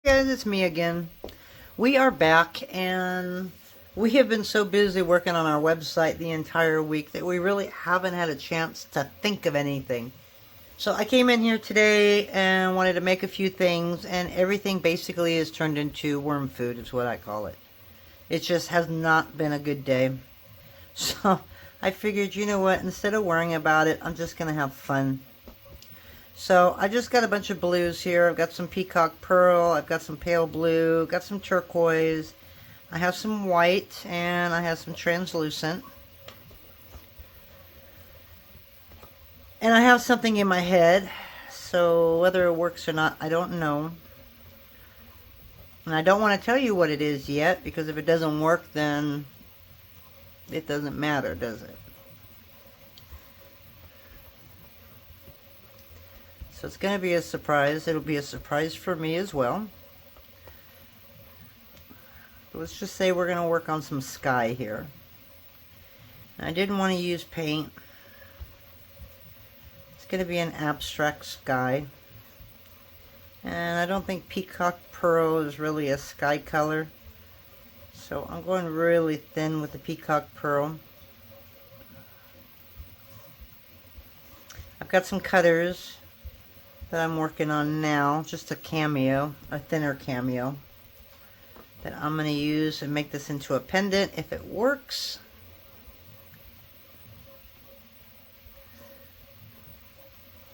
Guys, it's me again. We are back, and we have been so busy working on our website the entire week that we really haven't had a chance to think of anything. So I came in here today and wanted to make a few things, and everything basically is turned into worm food, is what I call it. It just has not been a good day. So I figured, you know what, instead of worrying about it, I'm just going to have fun. So I just got a bunch of blues here. I've got some peacock pearl, I've got some pale blue, got some turquoise, I have some white, and I have some translucent. And I have something in my head, so whether it works or not, I don't know. And I don't want to tell you what it is yet, because if it doesn't work, then it doesn't matter, does it? So it's going to be a surprise. It'll be a surprise for me as well. But let's just say we're going to work on some sky here. And I didn't want to use paint. It's going to be an abstract sky. And I don't think peacock pearl is really a sky color. So I'm going really thin with the peacock pearl. I've got some cutters that I'm working on now, just a cameo, a thinner cameo, that I'm going to use and make this into a pendant if it works.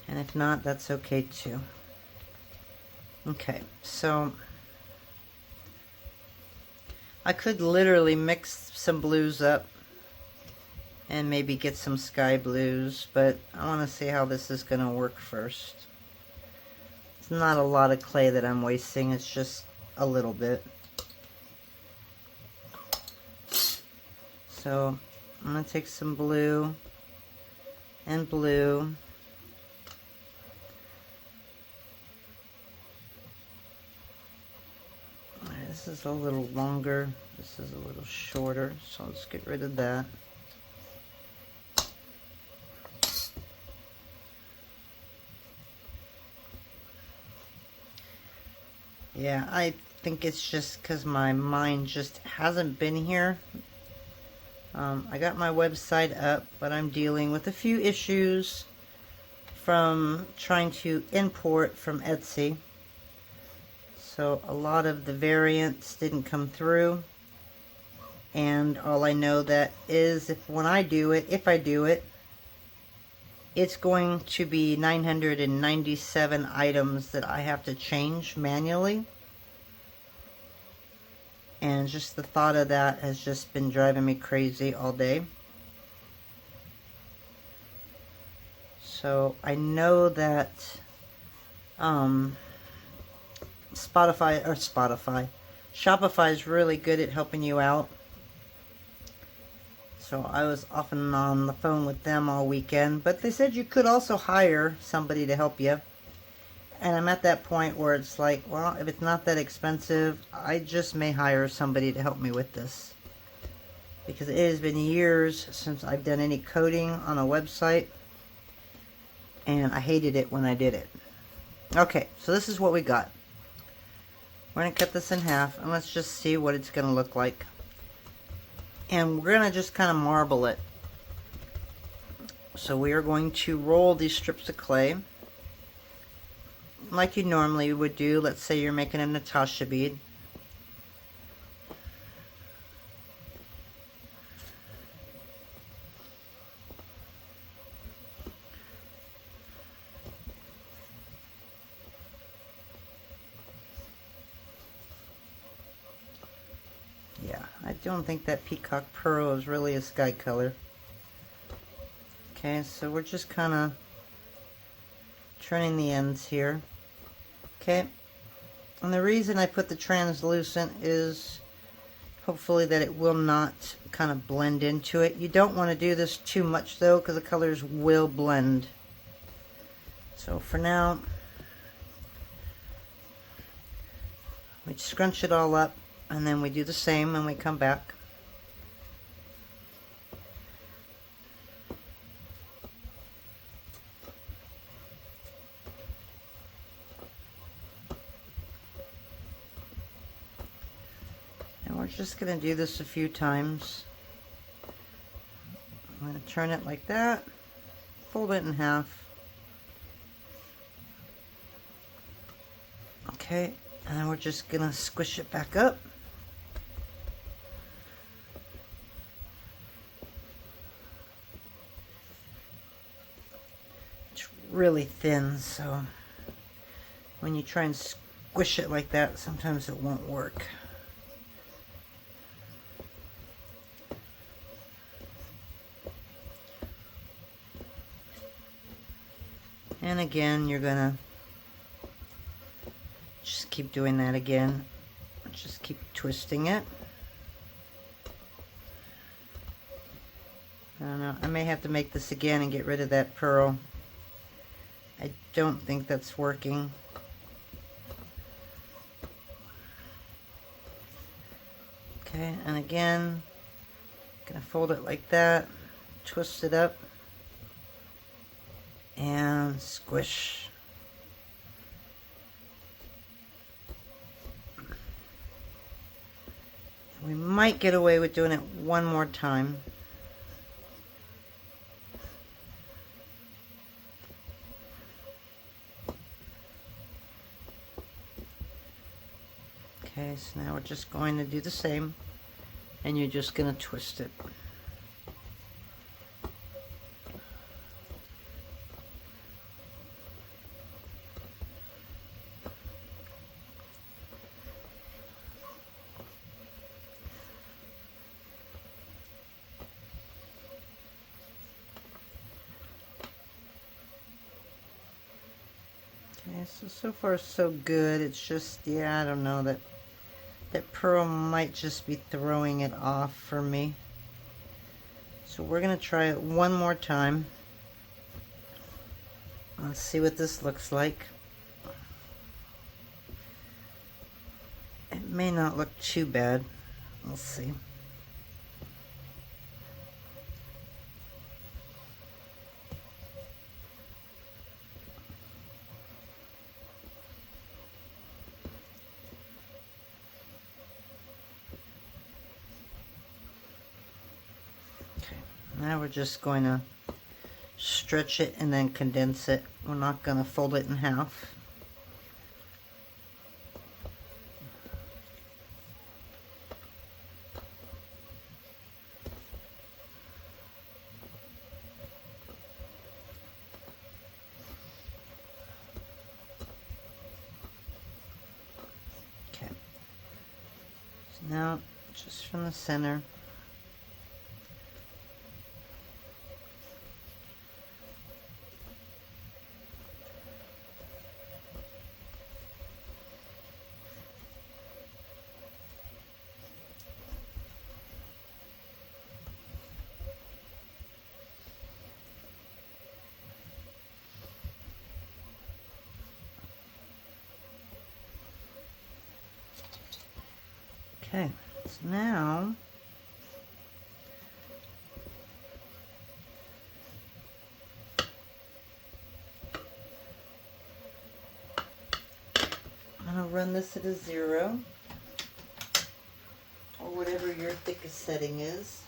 And if not, that's okay too. Okay, so I could literally mix some blues up and maybe get some sky blues, but I want to see how this is going to work first. It's not a lot of clay that I'm wasting, it's just a little bit. So I'm going to take some blue and blue. This is a little longer, this is a little shorter, so let's get rid of that. Yeah, I think it's just because my mind just hasn't been here. I got my website up, but I'm dealing with a few issues from trying to import from Etsy. So a lot of the variants didn't come through. And all I know that is if I do it, it's going to be 997 items that I have to change manually. And just the thought of that has just been driving me crazy all day. So I know that Shopify is really good at helping you out. So I was often on the phone with them all weekend, but they said you could also hire somebody to help you. And I'm at that point where it's like, well, if it's not that expensive, I just may hire somebody to help me with this. Because it has been years since I've done any coding on a website, and I hated it when I did it. Okay, so this is what we got. We're going to cut this in half, and let's just see what it's going to look like. And we're going to just kind of marble it. So we are going to roll these strips of clay like you normally would do. Let's say you're making a Natasha bead. Yeah, I don't think that peacock pearl is really a sky color. Okay, so we're just kind of turning the ends here. Okay, and the reason I put the translucent is hopefully that it will not kind of blend into it. You don't want to do this too much though, because the colors will blend. So for now, we scrunch it all up, and then we do the same when we come back. we're just going to do this a few times. I'm going to turn it like that, fold it in half. Okay, and we're just going to squish it back up. It's really thin, so when you try and squish it like that, sometimes it won't work. And again, you're gonna just keep doing that again. Just keep twisting it. I don't know, I may have to make this again and get rid of that pearl. I don't think that's working. Okay, and again, gonna fold it like that, twist it up, and squish. We might get away with doing it one more time. Okay, so now we're just going to do the same, and you're just going to twist it. Okay, so far so good. It's just, yeah, I don't know, that pearl might just be throwing it off for me. So we're going to try it one more time. Let's see what this looks like. It may not look too bad. We'll see. Now we're just going to stretch it and then condense it. We're not going to fold it in half. Okay. So now just from the center. Okay, so now I'm going to run this at a 0 or whatever your thickest setting is.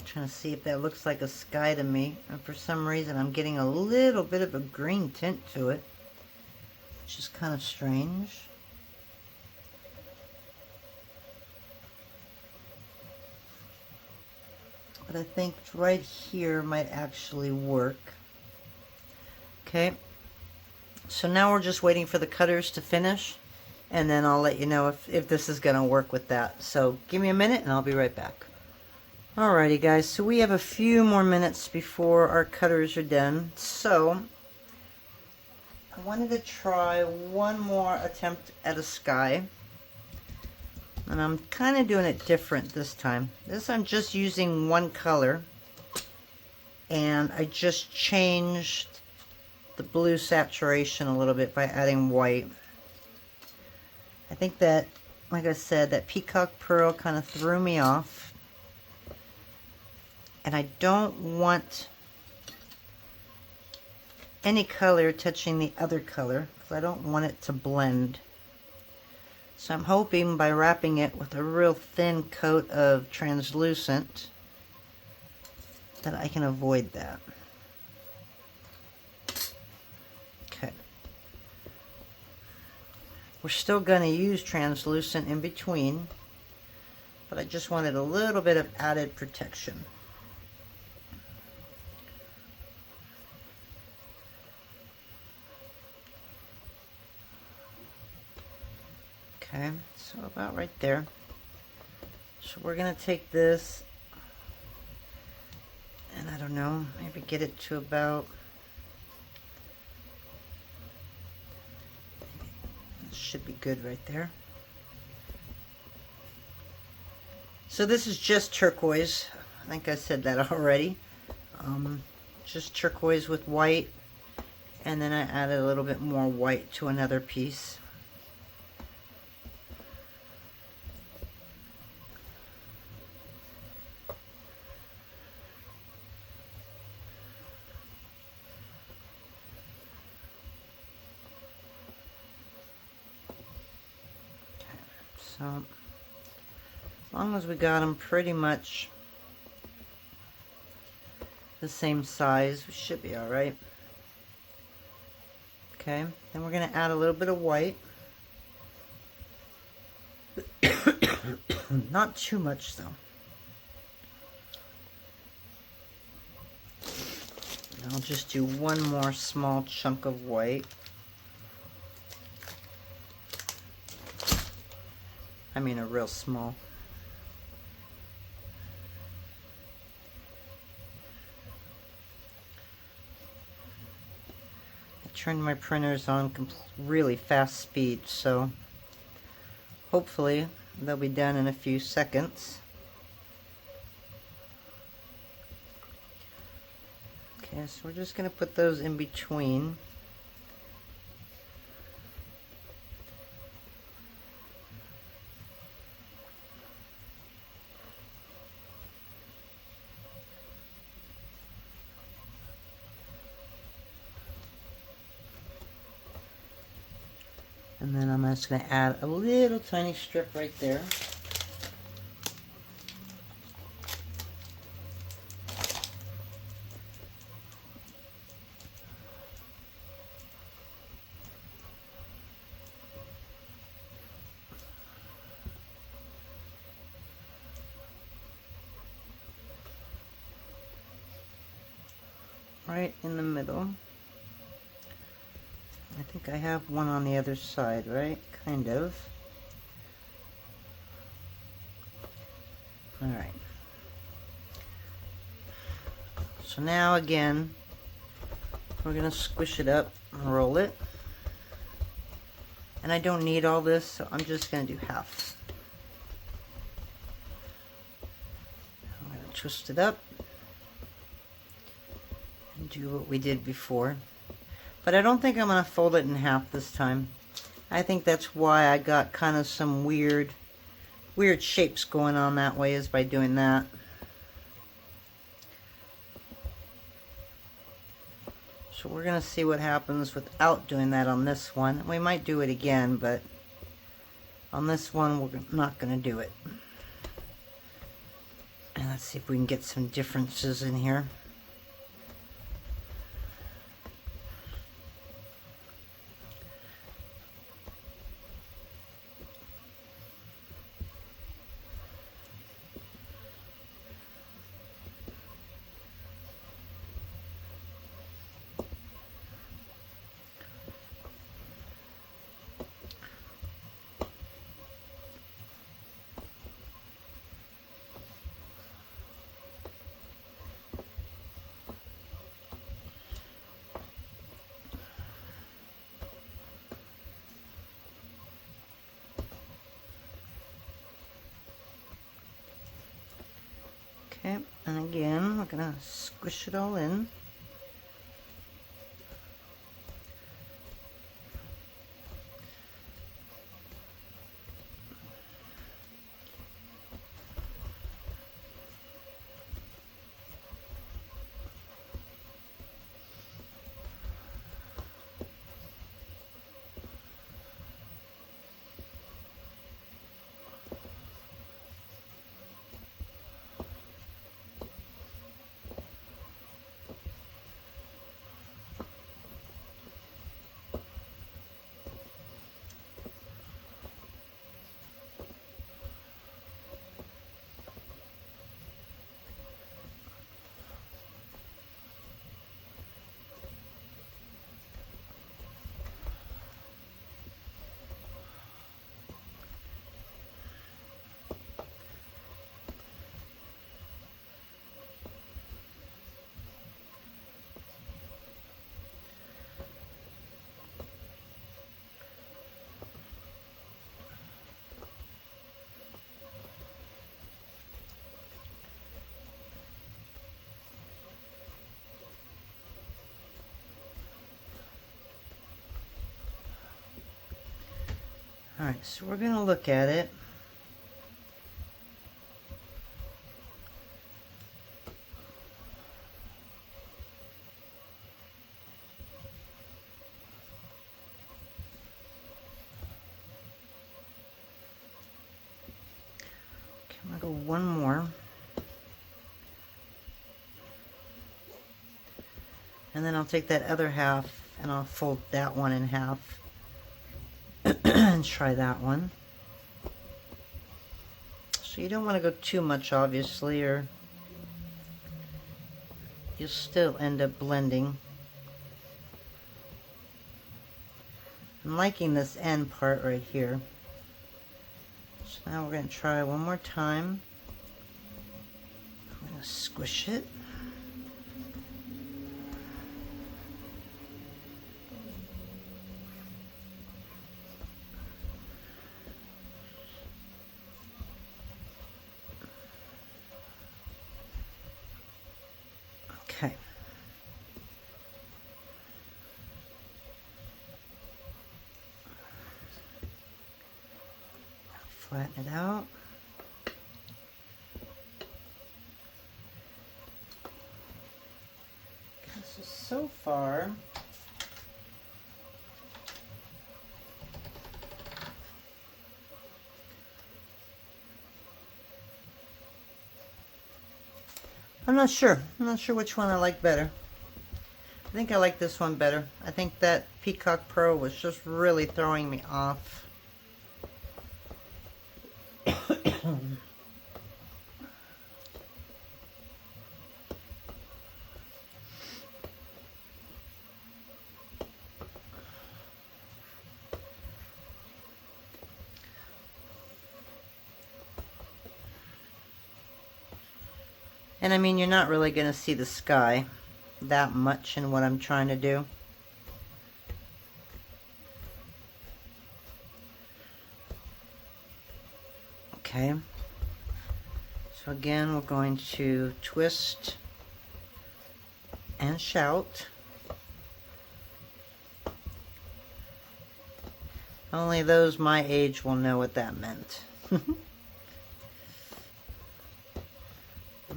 Trying to see if that looks like a sky to me, and for some reason I'm getting a little bit of a green tint to it, which is kind of strange. But I think right here might actually work. Okay, so now we're just waiting for the cutters to finish, and then I'll let you know if this is going to work with that. So give me a minute and I'll be right back. Alrighty guys, so we have a few more minutes before our cutters are done. So I wanted to try one more attempt at a sky. And I'm kind of doing it different this time. I'm just using one color. And I just changed the blue saturation a little bit by adding white. I think that, like I said, that peacock pearl kind of threw me off. And I don't want any color touching the other color, because I don't want it to blend. So I'm hoping by wrapping it with a real thin coat of translucent that I can avoid that. Okay. We're still going to use translucent in between, but I just wanted a little bit of added protection. Okay, so about right there. So we're going to take this, and I don't know, maybe get it to about, this should be good right there. So this is just turquoise. I think I said that already. Just turquoise with white, and then I added a little bit more white to another piece. So, as long as we got them pretty much the same size, we should be all right. Okay, then we're going to add a little bit of white. Not too much though. And I'll just do one more small chunk of white. I mean a real small. I turned my printers on really fast speed, so hopefully they'll be done in a few seconds. Okay, so we're just going to put those in between. And then I'm just going to add a little tiny strip right there. Right in the middle. I think I have one on the other side, right? Kind of. Alright. So now again, we're going to squish it up and roll it. And I don't need all this, so I'm just going to do half. I'm going to twist it up and do what we did before. But I don't think I'm going to fold it in half this time. I think that's why I got kind of some weird shapes going on that way, is by doing that. So we're going to see what happens without doing that on this one. We might do it again, but on this one we're not going to do it. And let's see if we can get some differences in here. Okay, and again, we're going to squish it all in. Alright, so we're going to look at it. Okay, I'm going to go one more. And then I'll take that other half and I'll fold that one in half and try that one. So you don't want to go too much, obviously, or you'll still end up blending. I'm liking this end part right here. So now we're going to try one more time. I'm going to squish it. Okay. Flatten it out. Okay, so far, I'm not sure. I'm not sure which one I like better. I think I like this one better. I think that Peacock Pro was just really throwing me off. And I mean, you're not really going to see the sky that much in what I'm trying to do. Okay. So again, we're going to twist and shout. Only those my age will know what that meant.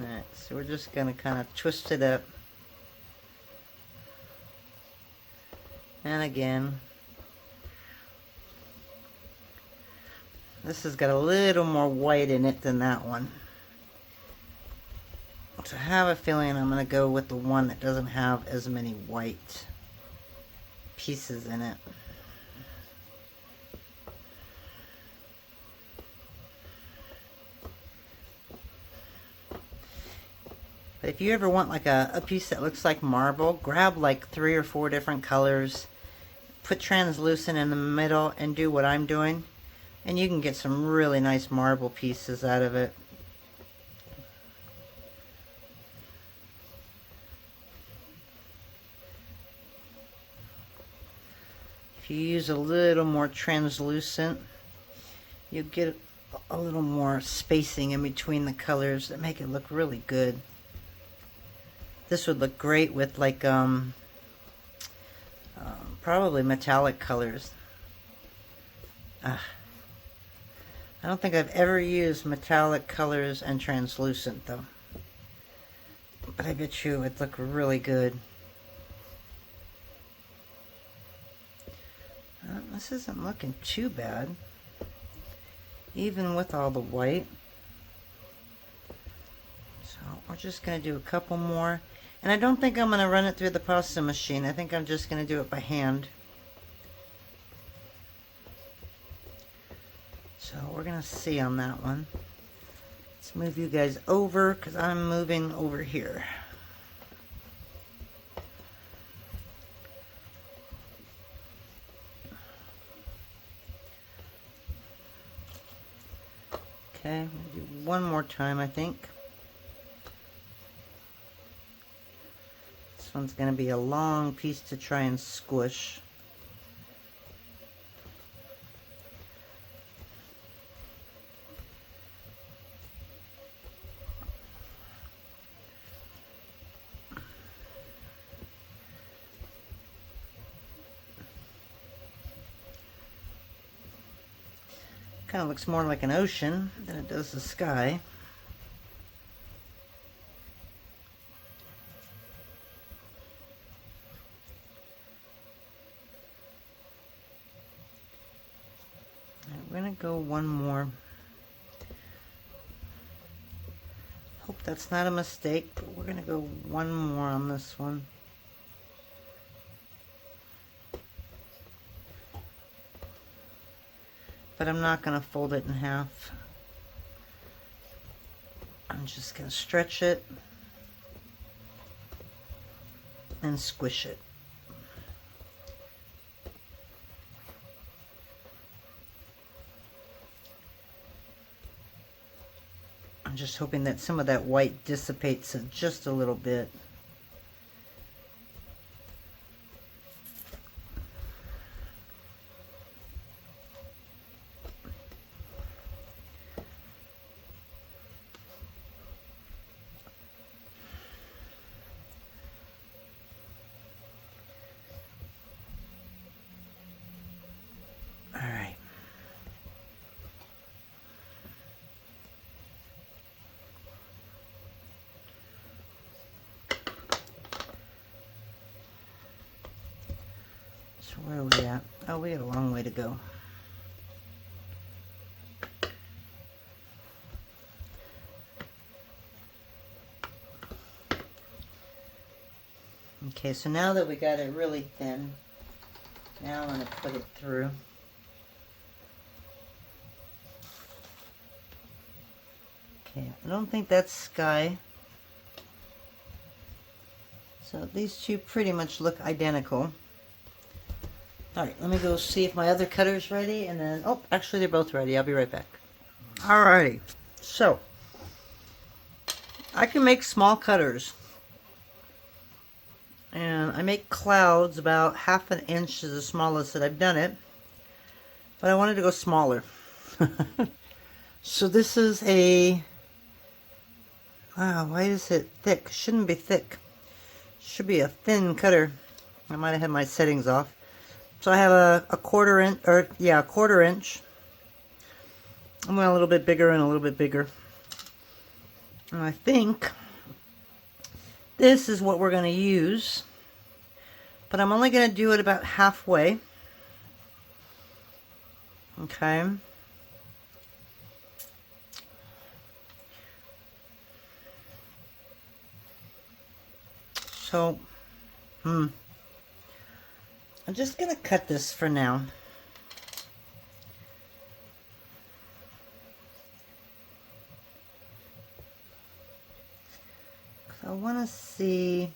Alright, so we're just going to kind of twist it up. And again, this has got a little more white in it than that one. So I have a feeling I'm going to go with the one that doesn't have as many white pieces in it. But if you ever want like a piece that looks like marble, grab like 3 or 4 different colors, put translucent in the middle and do what I'm doing, and you can get some really nice marble pieces out of it. If you use a little more translucent, you get a little more spacing in between the colors that make it look really good. This would look great with like probably metallic colors. I don't think I've ever used metallic colors and translucent though, but I bet you it would look really good. This isn't looking too bad, even with all the white. So we're just going to do a couple more. And I don't think I'm going to run it through the pasta machine. I think I'm just going to do it by hand. So we're going to see on that one. Let's move you guys over because I'm moving over here. Okay, I'm going to do one more time, I think. This one's going to be a long piece to try and squish. Kind of looks more like an ocean than it does the sky. We're going to go one more. Hope that's not a mistake, but we're going to go one more on this one. But I'm not going to fold it in half. I'm just going to stretch it and squish it. I'm just hoping that some of that white dissipates just a little bit. So where are we at? Oh, we have a long way to go. Okay, so now that we got it really thin, now I'm going to put it through. Okay, I don't think that's sky. So these two pretty much look identical. Alright, let me go see if my other cutter's ready, and then, oh, actually they're both ready. I'll be right back. Alrighty, so I can make small cutters. And I make clouds about 1/2 inch is the smallest that I've done it. But I wanted to go smaller. So this is a, wow, why is it thick? Shouldn't be thick. Should be a thin cutter. I might have had my settings off. So I have a 1/4 inch, or yeah, 1/4 inch. I went a little bit bigger and a little bit bigger. And I think this is what we're going to use. But I'm only going to do it about halfway. Okay. So, I'm just going to cut this for now. I want to see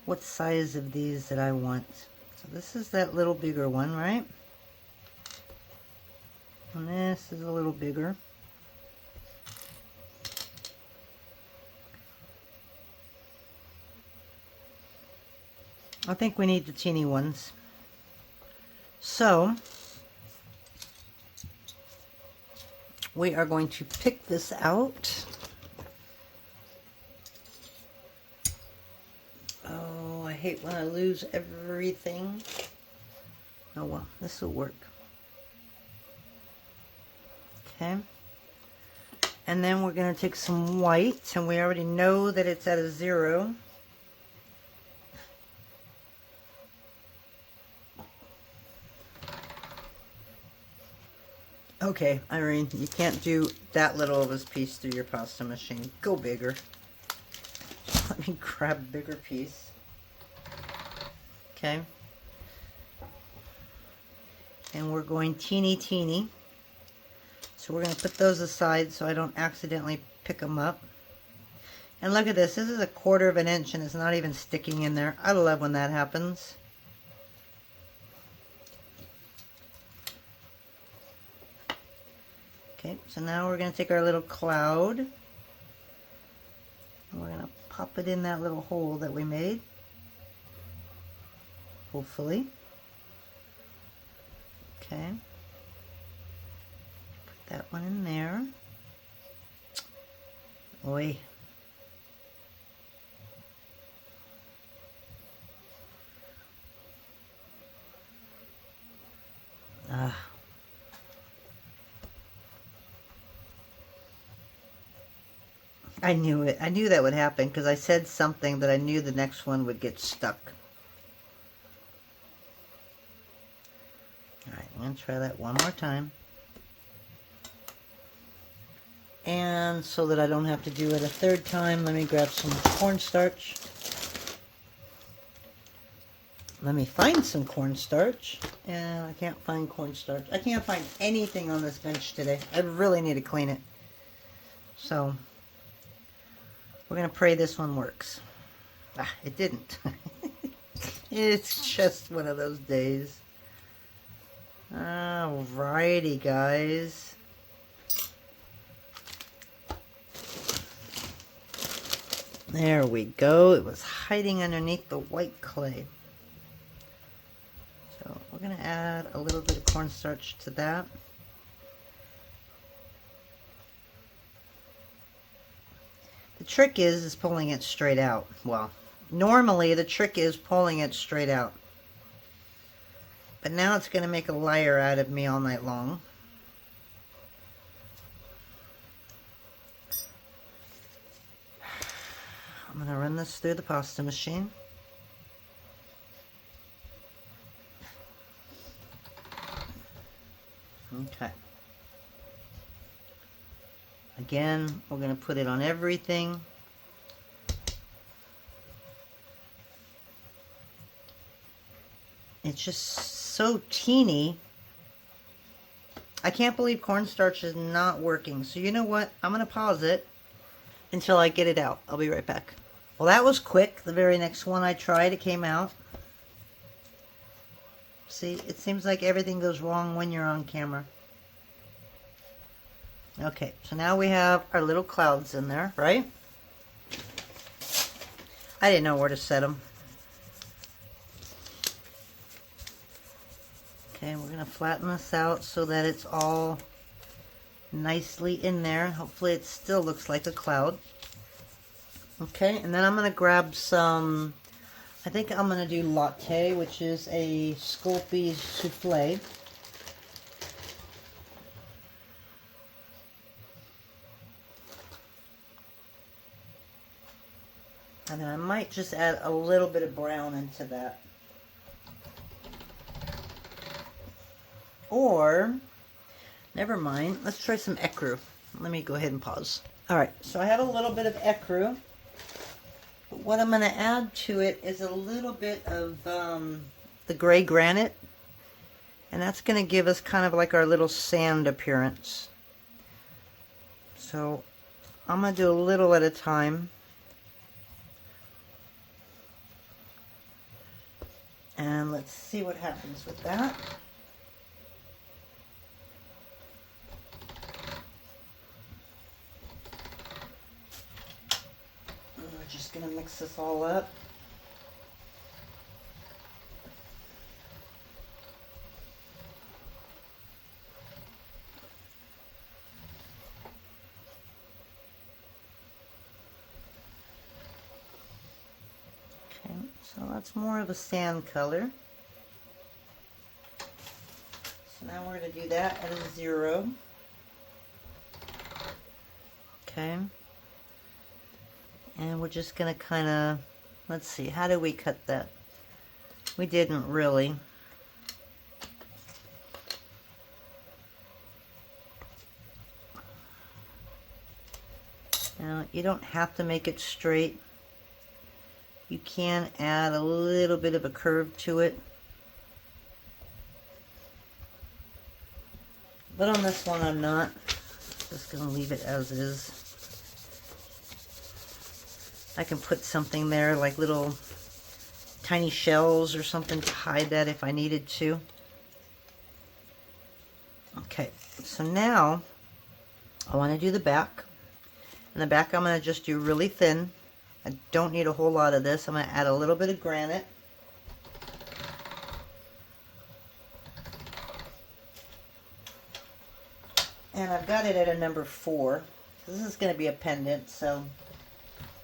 what size of these that I want. So this is that little bigger one, right? And this is a little bigger. I think we need the teeny ones. So we are going to pick this out. Oh, I hate when I lose everything. Oh well, this will work. Okay. And then we're going to take some white, and we already know that it's at a 0. Okay, Irene, you can't do that little of a piece through your pasta machine. Go bigger. Let me grab a bigger piece. Okay. And we're going teeny teeny. So we're going to put those aside so I don't accidentally pick them up. And look at this. This is a 1/4 inch and it's not even sticking in there. I love when that happens. Okay, so now we're going to take our little cloud. And we're going to pop it in that little hole that we made. Hopefully. Okay. Put that one in there. Oi. I knew it. I knew that would happen because I said something that I knew the next one would get stuck. Alright, I'm going to try that one more time. And so that I don't have to do it a third time, let me grab some cornstarch. Let me find some cornstarch. And I can't find cornstarch. I can't find anything on this bench today. I really need to clean it. So, we're going to pray this one works. Ah, it didn't. It's just one of those days. Alrighty, guys. There we go. It was hiding underneath the white clay. So we're going to add a little bit of cornstarch to that. The trick is pulling it straight out. Well, normally the trick is pulling it straight out. But now it's going to make a liar out of me all night long. I'm going to run this through the pasta machine. Okay. Again, we're going to put it on everything. It's just so teeny. I can't believe cornstarch is not working. So you know what? I'm going to pause it until I get it out. I'll be right back. Well, that was quick. The very next one I tried, it came out. See, it seems like everything goes wrong when you're on camera. Okay, so now we have our little clouds in there, right? I didn't know where to set them. Okay, we're going to flatten this out so that it's all nicely in there. Hopefully it still looks like a cloud. Okay, and then I'm going to grab some, I think I'm going to do latte, which is a Sculpey souffle. And then I might just add a little bit of brown into that. Or, never mind, let's try some ecru. Let me go ahead and pause. Alright, so I have a little bit of ecru. But what I'm going to add to it is a little bit of the gray granite. And that's going to give us kind of like our little sand appearance. So, I'm going to do a little at a time. And let's see what happens with that. We're just going to mix this all up. Okay, so that's more of a sand color. So now we're going to do that at a 0. Okay. And we're just going to kind of, let's see, how do we cut that? We didn't really. Now, you don't have to make it straight. You can add a little bit of a curve to it. But on this one, I'm not. Just going to leave it as is. I can put something there, like little tiny shells or something to hide that if I needed to. Okay, so now I want to do the back. And the back I'm going to just do really thin. I don't need a whole lot of this. I'm going to add a little bit of granite. And I've got it at a number 4. This is going to be a pendant, so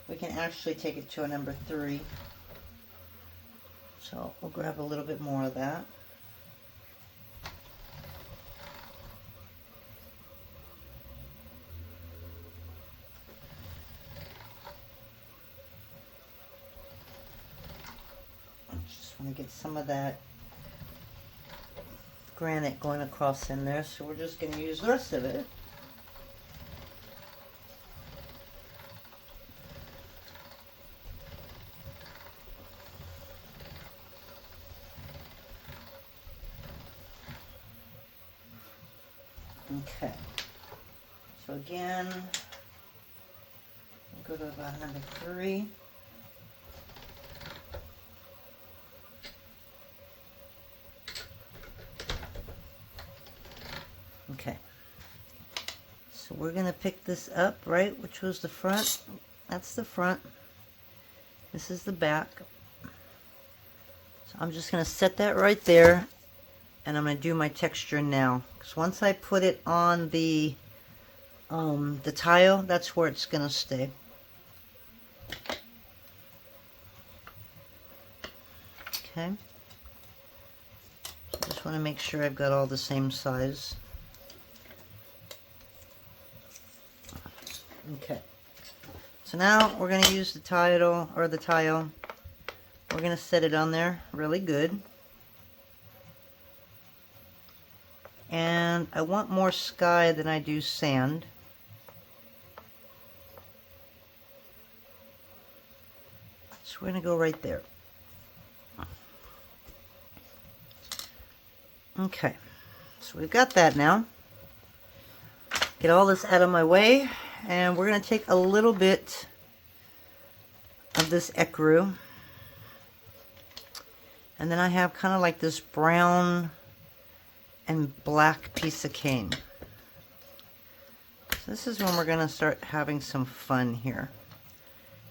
we can actually take it to a number 3. So we'll grab a little bit more of that. just want to get some of that granite going across in there, so we're just going to use the rest of it. Okay, so again, we'll go to about number 3. Okay, so we're going to pick this up, right, which was the front. That's the front. This is the back. So I'm just going to set that right there, and I'm going to do my texture now. Because once I put it on the tile, that's where it's going to stay. Okay. So just want to make sure I've got all the same size. Okay, so now we're going to use the tile. We're going to set it on there really good. And I want more sky than I do sand. So we're going to go right there. Okay, so we've got that now. Get all this out of my way. And we're going to take a little bit of this ecru. And then I have kind of like this brown and black piece of cane. So this is when we're going to start having some fun here.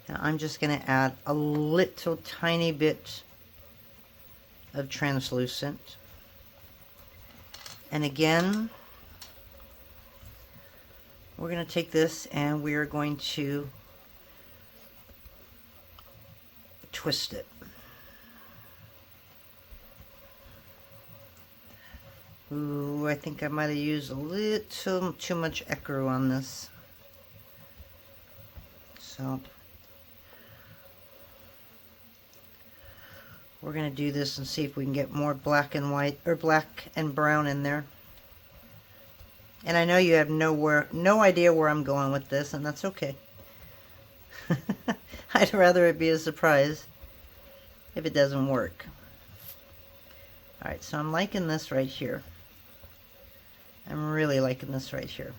Now I'm just going to add a little tiny bit of translucent. And again, we're going to take this and we are going to twist it. Ooh, I think I might have used a little too much ecru on this. So we're going to do this and see if we can get more black and white, or black and brown in there. And I know you have no idea where I'm going with this, and that's okay. I'd rather it be a surprise if it doesn't work. Alright, so I'm liking this right here. I'm really liking this right here.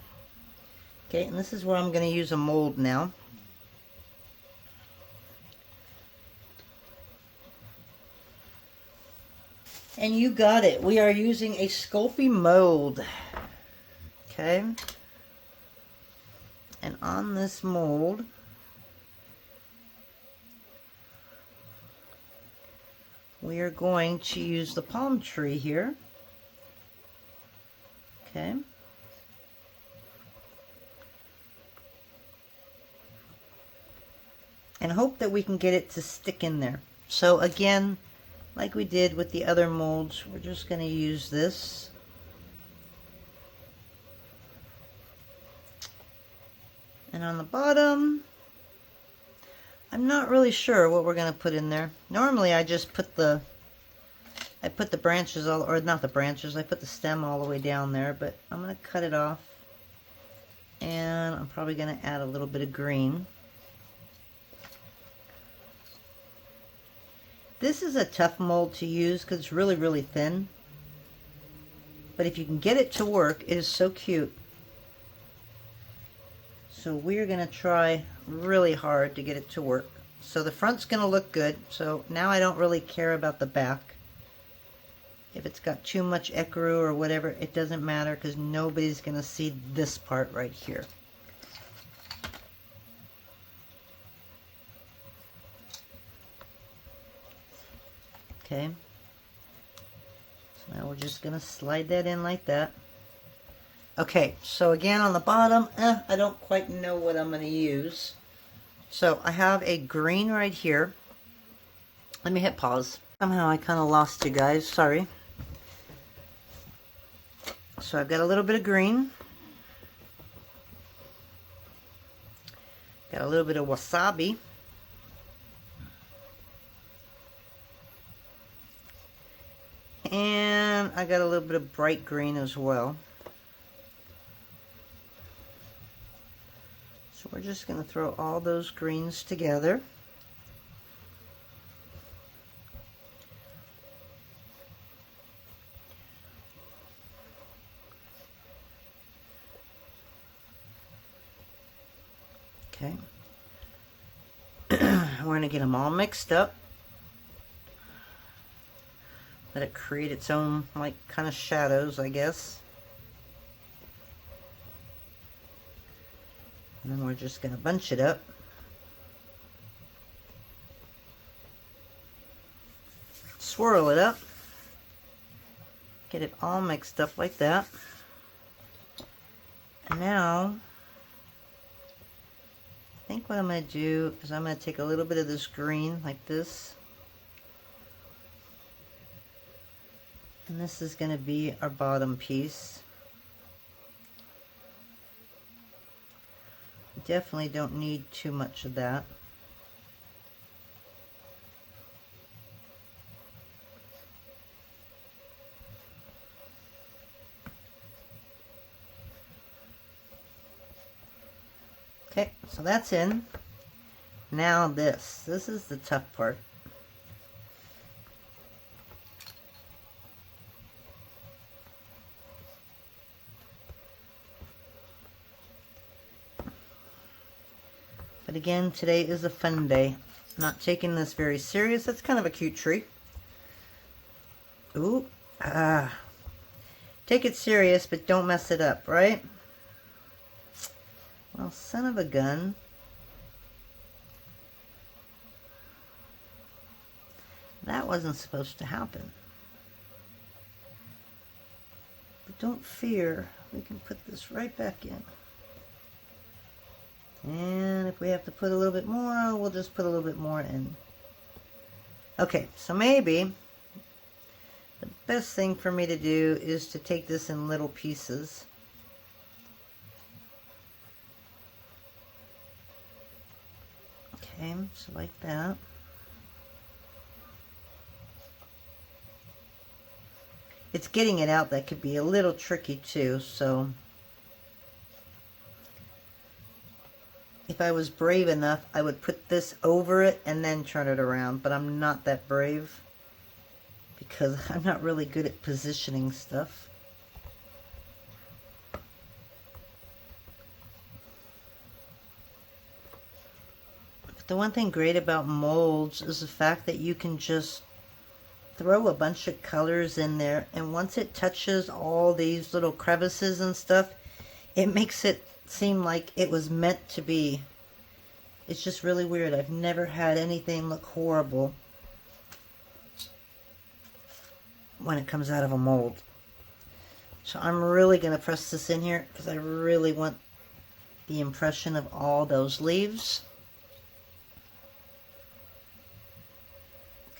Okay, and this is where I'm going to use a mold now. And you got it. We are using a Sculpey mold. Okay, and on this mold, we are going to use the palm tree here. Okay. And hope that we can get it to stick in there. So again, like we did with the other molds, we're just going to use this. And on the bottom, I'm not really sure what we're going to put in there. Normally I just put the branches all, or not the branches, I put the stem all the way down there, but I'm going to cut it off. And I'm probably going to add a little bit of green. This is a tough mold to use because it's really, really thin. But if you can get it to work, it is so cute. So we're going to try really hard to get it to work. So the front's going to look good. So now I don't really care about the back. If it's got too much ecru or whatever, it doesn't matter because nobody's going to see this part right here. Okay. So now we're just going to slide that in like that. Okay, so again on the bottom, I don't quite know what I'm going to use. So I have a green right here. Let me hit pause. Somehow I kind of lost you guys, sorry. So I've got a little bit of green. Got a little bit of wasabi. I got a little bit of bright green as well. So we're just going to throw all those greens together. Okay. We're going to get them all mixed up. Let it create its own, like, kind of shadows, I guess. And then we're just going to bunch it up. Swirl it up. Get it all mixed up like that. And now, I think what I'm going to do is I'm going to take a little bit of this green, like this. And this is going to be our bottom piece. Definitely don't need too much of that. Okay, so that's in. Now this is the tough part. But again, today is a fun day. I'm not taking this very serious. That's kind of a cute tree. Ooh, take it serious, but don't mess it up, right? Well, son of a gun. That wasn't supposed to happen. But don't fear. We can put this right back in. And if we have to put a little bit more, we'll just put a little bit more in. Okay, so maybe the best thing for me to do is to take this in little pieces. Okay, so like that. It's getting it out that could be a little tricky too, so if I was brave enough, I would put this over it and then turn it around, but I'm not that brave because I'm not really good at positioning stuff. But the one thing great about molds is the fact that you can just throw a bunch of colors in there, and once it touches all these little crevices and stuff, it makes it seem like it was meant to be. It's just really weird. I've never had anything look horrible when it comes out of a mold. So I'm really going to press this in here because I really want the impression of all those leaves.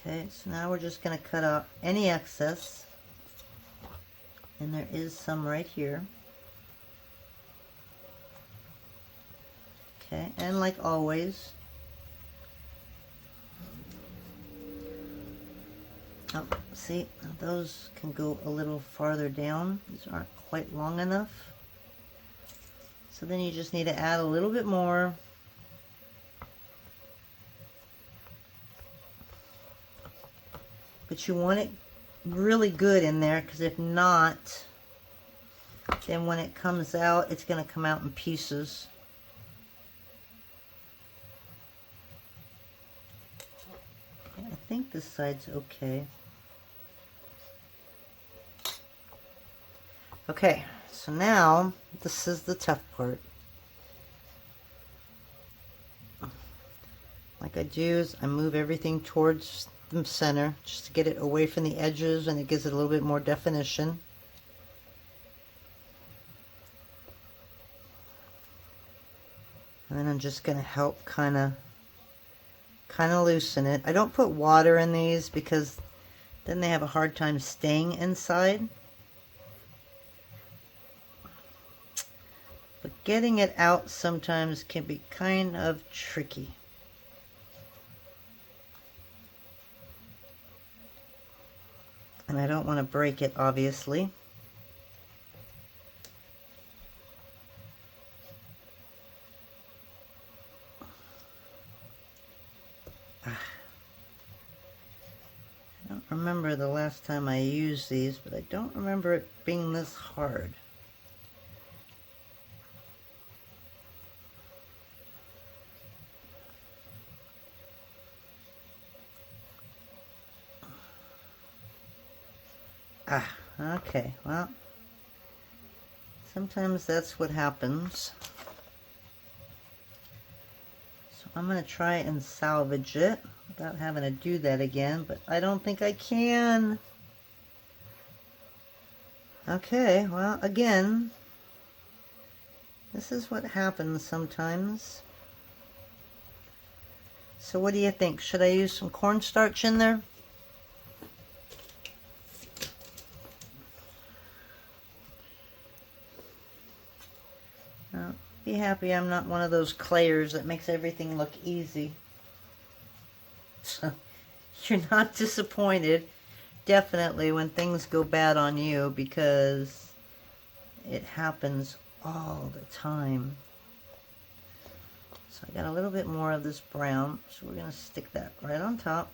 Okay, so now we're just going to cut out any excess, and there is some right here. Okay, and like always, oh, see, those can go a little farther down. These aren't quite long enough. So then you just need to add a little bit more. But you want it really good in there, because if not, then when it comes out, it's going to come out in pieces. I think this side's okay. Okay, so now this is the tough part. Like I do is I move everything towards the center just to get it away from the edges, and it gives it a little bit more definition. And then I'm just going to help kind of loosen it. I don't put water in these because then they have a hard time staying inside. But getting it out sometimes can be kind of tricky. And I don't want to break it, obviously. I don't remember the last time I used these, but I don't remember it being this hard. Okay, well, sometimes that's what happens. So I'm going to try and salvage it without having to do that again, but I don't think I can. Okay, well, again, this is what happens sometimes. So what do you think? Should I use some cornstarch in there? Be happy I'm not one of those clayers that makes everything look easy. So you're not disappointed, definitely, when things go bad on you, because it happens all the time. So I got a little bit more of this brown, so we're going to stick that right on top.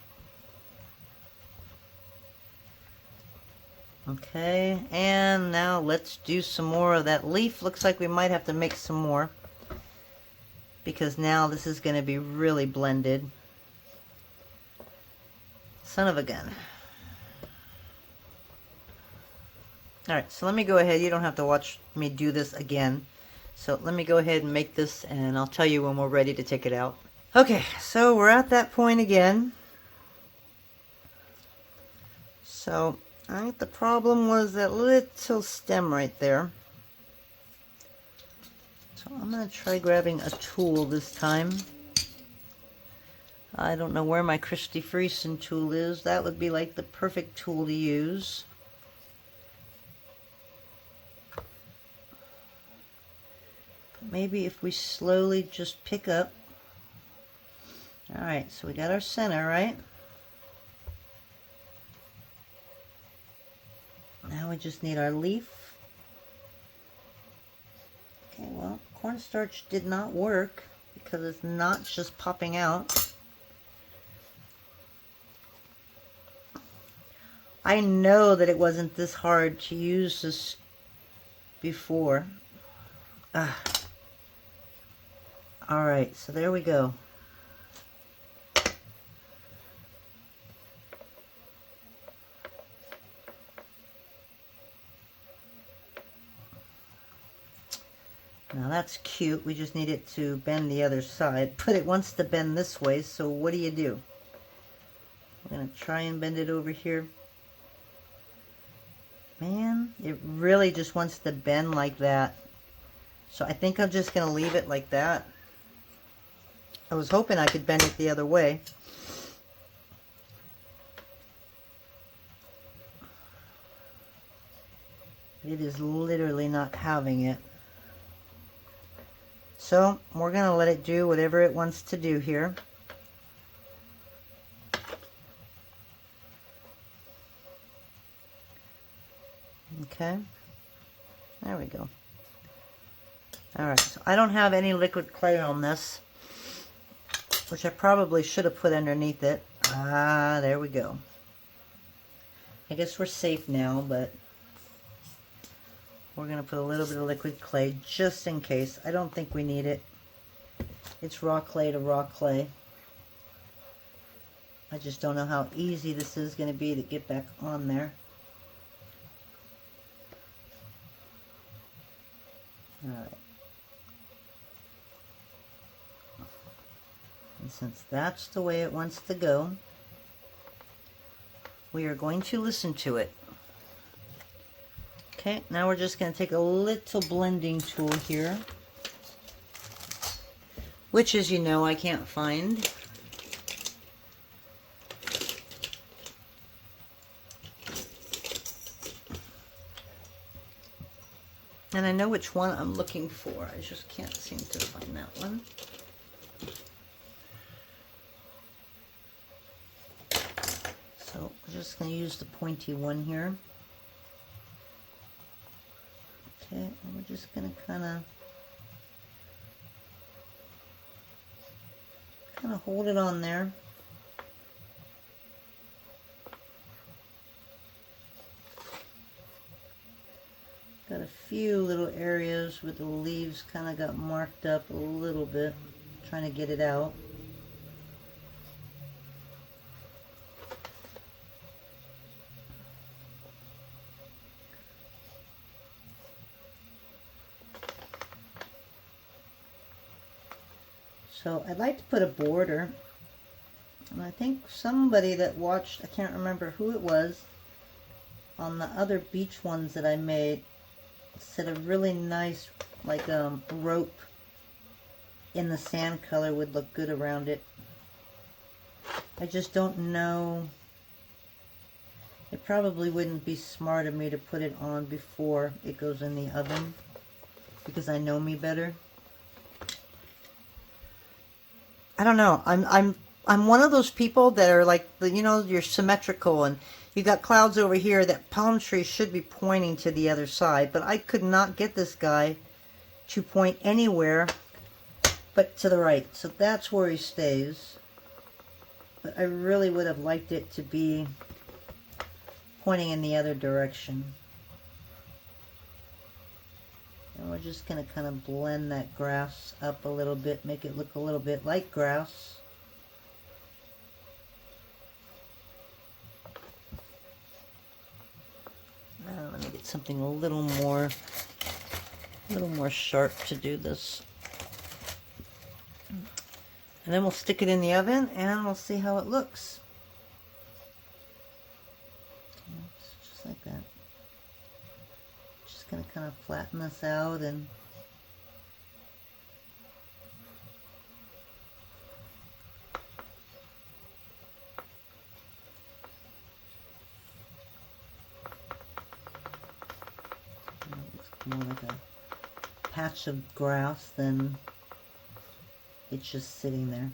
Okay, and now let's do some more of that leaf. Looks like we might have to make some more, because now this is going to be really blended. Son of a gun. Alright, so let me go ahead. You don't have to watch me do this again. So let me go ahead and make this, and I'll tell you when we're ready to take it out. Okay, so we're at that point again. So I think the problem was that little stem right there. So I'm going to try grabbing a tool this time. I don't know where my Christy Friesen tool is. That would be like the perfect tool to use. But maybe if we slowly just pick up. Alright, so we got our center, right? Now we just need our leaf. Okay, well, cornstarch did not work because it's not just popping out. I know that it wasn't this hard to use this before. Alright, so there we go. Now that's cute. We just need it to bend the other side. But it wants to bend this way, so what do? I'm going to try and bend it over here. Man, it really just wants to bend like that. So I think I'm just going to leave it like that. I was hoping I could bend it the other way. It is literally not having it. So we're going to let it do whatever it wants to do here. Okay, there we go. Alright, so I don't have any liquid clay on this, which I probably should have put underneath it. There we go. I guess we're safe now, but we're going to put a little bit of liquid clay just in case. I don't think we need it. It's raw clay to raw clay. I just don't know how easy this is going to be to get back on there. Alright. And since that's the way it wants to go, we are going to listen to it. Okay, now we're just going to take a little blending tool here, which, as you know, I can't find. And I know which one I'm looking for. I just can't seem to find that one. So we're just going to use the pointy one here. Okay, and we're just going to kind of hold it on there. Got a few little areas where the leaves kind of got marked up a little bit, trying to get it out. So I'd like to put a border, and I think somebody that watched, I can't remember who it was, on the other beach ones that I made, said a really nice, like rope in the sand color would look good around it. I just don't know. It probably wouldn't be smart of me to put it on before it goes in the oven, because I know me better. I don't know. I'm one of those people that are like, you know, you're symmetrical and you got clouds over here. That palm tree should be pointing to the other side, but I could not get this guy to point anywhere but to the right. So that's where he stays. But I really would have liked it to be pointing in the other direction. And we're just going to kind of blend that grass up a little bit, make it look a little bit like grass. Now let me get something a little more sharp to do this. And then we'll stick it in the oven and we'll see how it looks. Just like that. Just going to kind of flatten this out and it looks more like a patch of grass than it's just sitting there.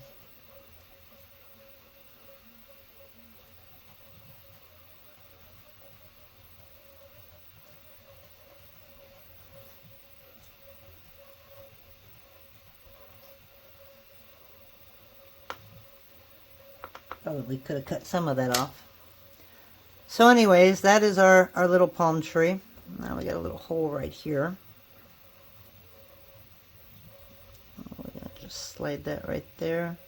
Probably could have cut some of that off. So anyways, that is our little palm tree. Now we got a little hole right here. We're going to just slide that right there.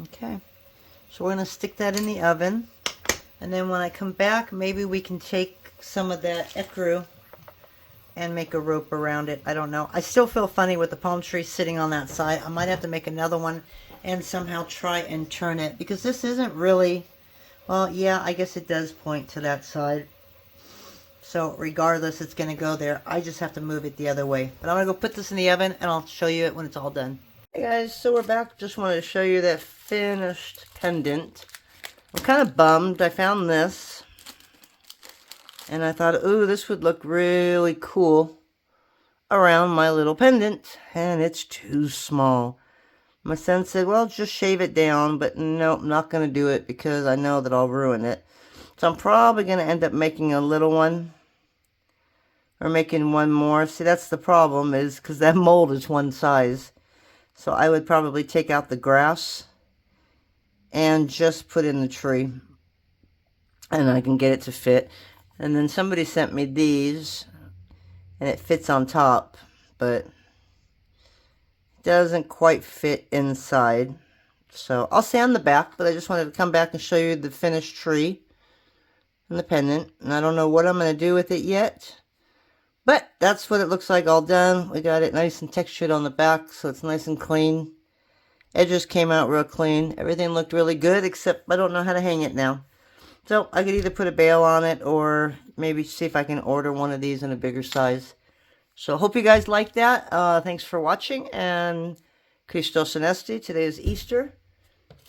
Okay, so we're going to stick that in the oven. And then when I come back, maybe we can take some of that ecru and make a rope around it. I don't know. I still feel funny with the palm tree sitting on that side. I might have to make another one and somehow try and turn it, because this isn't really, well, yeah, I guess it does point to that side. So regardless, it's going to go there. I just have to move it the other way. But I'm going to go put this in the oven and I'll show you it when it's all done. Hey guys, so we're back. Just wanted to show you that finished pendant. I'm kind of bummed. I found this. And I thought, ooh, this would look really cool around my little pendant. And it's too small. My son said, well, just shave it down. But no, I'm not going to do it because I know that I'll ruin it. So I'm probably going to end up making a little one. Or making one more. See, that's the problem, is because that mold is one size. So I would probably take out the grass and just put in the tree. And I can get it to fit. And then somebody sent me these, and it fits on top, but it doesn't quite fit inside. So I'll sand the back, but I just wanted to come back and show you the finished tree and the pendant. And I don't know what I'm going to do with it yet, but that's what it looks like all done. We got it nice and textured on the back, so it's nice and clean. Edges came out real clean. Everything looked really good, except I don't know how to hang it now. So I could either put a bail on it or maybe see if I can order one of these in a bigger size. So hope you guys like that. Thanks for watching, and Christos Anesti. Today is Easter.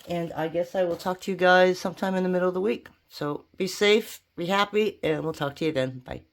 And I guess I will talk to you guys sometime in the middle of the week. So be safe, be happy, and we'll talk to you then. Bye.